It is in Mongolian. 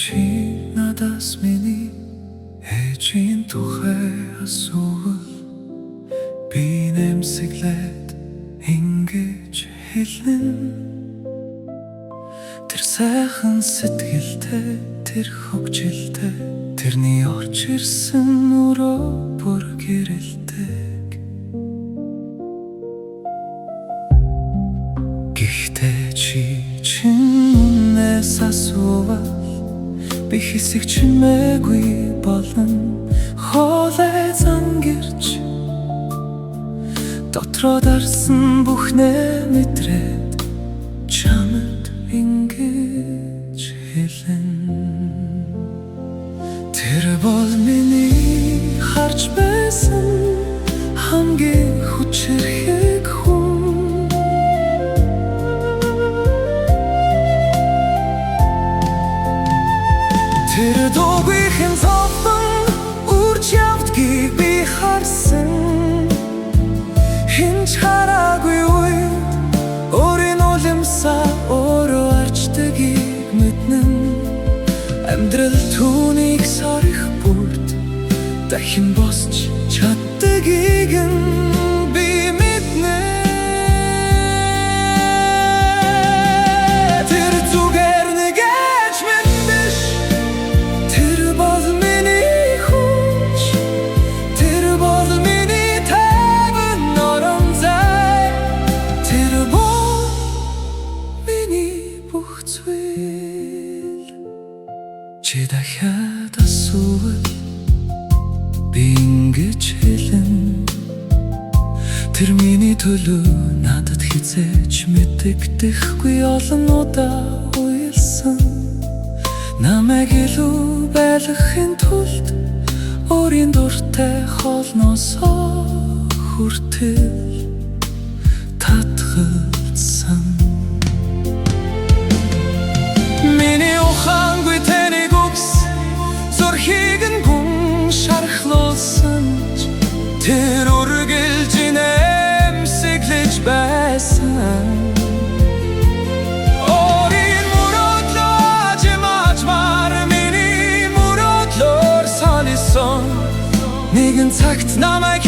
чи надаас миний ээжийн тухай асуувал би нэмсэглээд ингэж хэлнэ. Тэр сайхан сэтгэлтэй, тэр хөгжилтэй, тэрний орж ирсэн өрөө бүр гэрэлдэг. Гэхдээ чи үнээс асуувал би хэсэг чимээгүй болон хоолой зангирч дотроо дарсан бүхнээ мэдрээд чамд ингэж хэлэн. Тэр бол миний харж байсан хамгийн хүчрхэг хүн. Тэр дуугүйхэн зовлон үрж явдгийг би харсан. Хинч хараагүй үед өөрийн улимсаа өөрөө арчдгийг мэднэ. Амьдрал түүнийг сарих бүрд дахин босч чаддгийг би мэднэ. Тэр зүгээр нэг ээж минь биш, тэр бол миний хүч, тэр бол миний тайван орон зай, тэр бол миний бүх зүйл. Чи дахиад асуувал би ингэж хэлэн. Тэр миний төлөө надад хизээж мэдэгдэхгүй олон удаа уйлсан. Намайг илүү байлгахын тулд өөрийн дуртай хоолноосоо хүртэл татгалзсан. Миний ухаангүй тэнийг үгс зүрхийг нь гүн шархлуулсан ч тэр үргэлж нэмсэглэж байсан. Өөрийн мөрөөдлөө ажимаачмаар миний мөрөөдлөөр солисон. Нэгэн цагт намайг